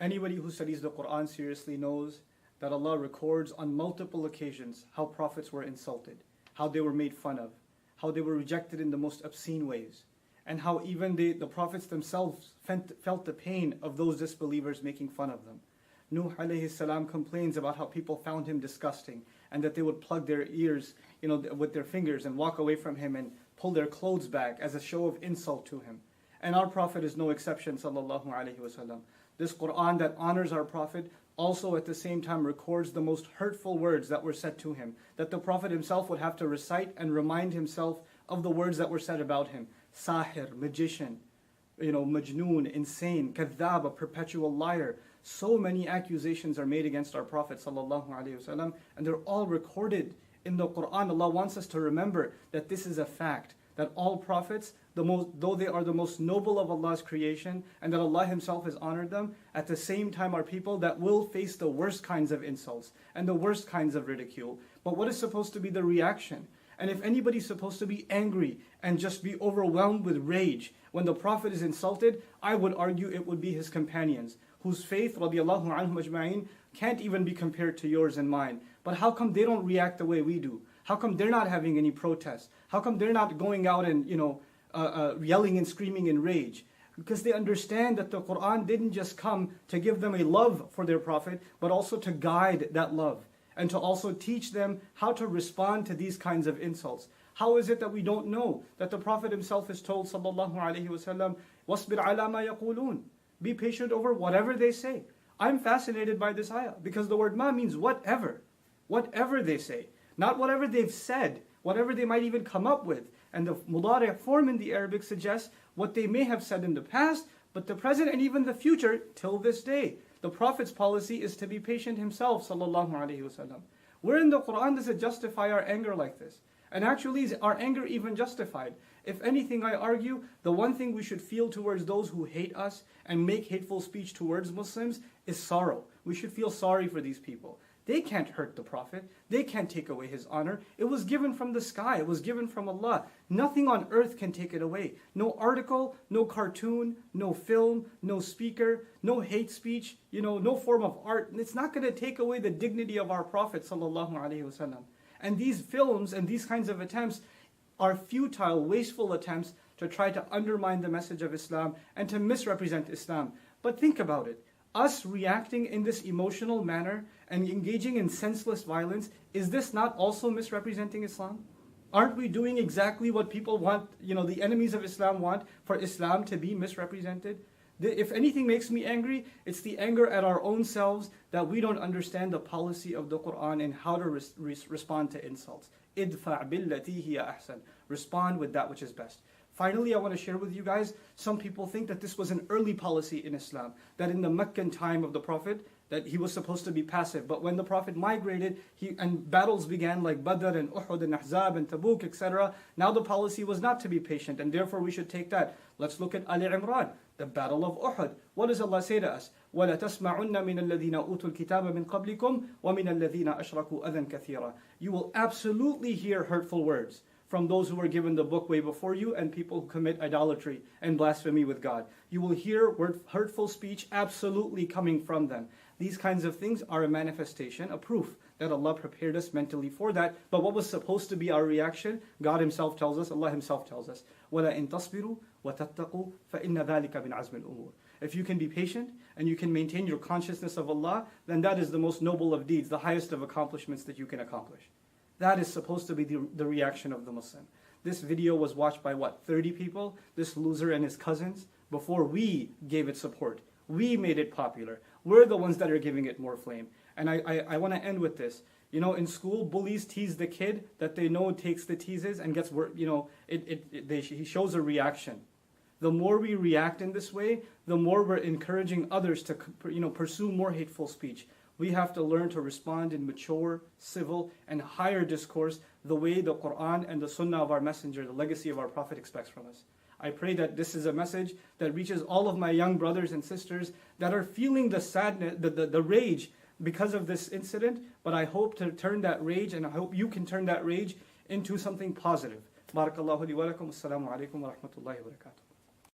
Anybody who studies the Quran seriously knows that Allah records on multiple occasions how prophets were insulted, how they were made fun of, how they were rejected in the most obscene ways, and how even the prophets themselves felt the pain of those disbelievers making fun of them. Nuh alayhi salam complains about how people found him disgusting and that they would plug their ears, with their fingers and walk away from him and pull their clothes back as a show of insult to him. And our Prophet is no exception, sallallahu alayhi wasallam. This Quran that honors our Prophet also at the same time records the most hurtful words that were said to him, that the Prophet himself would have to recite and remind himself of the words that were said about him. Sahir, magician, majnoon, insane, kadhab, a perpetual liar. So many accusations are made against our Prophet sallallahu alaihi wasallam, and they're all recorded in the Quran. Allah wants us to remember that this is a fact, that all prophets, though they are the most noble of Allah's creation, and that Allah Himself has honored them, at the same time are people that will face the worst kinds of insults and the worst kinds of ridicule. But what is supposed to be the reaction? And if anybody's supposed to be angry and just be overwhelmed with rage when the Prophet is insulted, I would argue it would be his companions, whose faith, radiallahu anhum ajma'in, can't even be compared to yours and mine. But how come they don't react the way we do? How come they're not having any protests? How come they're not going out and yelling and screaming in rage? Because they understand that the Quran didn't just come to give them a love for their Prophet, but also to guide that love and to also teach them how to respond to these kinds of insults. How is it that we don't know that the Prophet himself is told, sallallahu alaihi wasallam, "Wasbir ala ma yaqulun." Be patient over whatever they say. I'm fascinated by this ayah because the word ma means whatever. Whatever they say. Not whatever they've said, whatever they might even come up with. And the mudari' form in the Arabic suggests what they may have said in the past, but the present and even the future till this day. The Prophet's policy is to be patient himself, sallallahu alaihi wasallam. Where in the Quran does it justify our anger like this? And actually, is our anger even justified? If anything, I argue, the one thing we should feel towards those who hate us and make hateful speech towards Muslims is sorrow. We should feel sorry for these people. They can't hurt the Prophet. They can't take away his honor. It was given from the sky. It was given from Allah. Nothing on earth can take it away. No article, no cartoon, no film, no speaker, no hate speech, no form of art. It's not going to take away the dignity of our Prophet sallallahu alaihi wasallam. And these films and these kinds of attempts are futile, wasteful attempts to try to undermine the message of Islam and to misrepresent Islam. But think about it. Us reacting in this emotional manner and engaging in senseless violence, is this not also misrepresenting Islam? Aren't we doing exactly what people want, the enemies of Islam want for Islam to be misrepresented? If anything makes me angry, it's the anger at our own selves that we don't understand the policy of the Quran and how to respond to insults. Idfa' billati hiya ahsan. Respond with that which is best. Finally, I want to share with you guys, some people think that this was an early policy in Islam, that in the Meccan time of the Prophet, that he was supposed to be passive. But when the Prophet migrated and battles began like Badr and Uhud and Ahzab and Tabuk, etc., now the policy was not to be patient, and therefore we should take that. Let's look at Ali Imran, the battle of Uhud. What does Allah say to us? وَلَا تَسْمَعُنَّ مِنَ الَّذِينَ أُوتُوا الْكِتَابَ مِنْ قَبْلِكُمْ وَمِنَ الَّذِينَ أَشْرَكُوا أَذًى كَثِيرًا. You will absolutely hear hurtful words from those who were given the book way before you and people who commit idolatry and blasphemy with God. You will hear hurtful speech absolutely coming from them. These kinds of things are a manifestation, a proof that Allah prepared us mentally for that. But what was supposed to be our reaction, God Himself tells us, Allah Himself tells us, وَلَا إِن تَصْبِرُوا وَتَتَّقُوا فَإِنَّ ذَلِكَ مِنْ عَزْمِ الْأُمُورِ. If you can be patient and you can maintain your consciousness of Allah, then that is the most noble of deeds, the highest of accomplishments that you can accomplish. That is supposed to be the reaction of the Muslim. This video was watched by 30 people? This loser and his cousins? Before we gave it support. We made it popular. We're the ones that are giving it more flame. And I want to end with this. In school, bullies tease the kid that they know takes the teases and gets, he shows a reaction. The more we react in this way, the more we're encouraging others to, pursue more hateful speech. We have to learn to respond in mature, civil, and higher discourse the way the Quran and the Sunnah of our Messenger, the legacy of our Prophet, expects from us. I pray that this is a message that reaches all of my young brothers and sisters that are feeling the sadness, the rage because of this incident, but I hope to turn that rage, and I hope you can turn that rage into something positive. Barakallahu li wa lakum. Assalamu alaikum wa rahmatullahi wa barakatuh.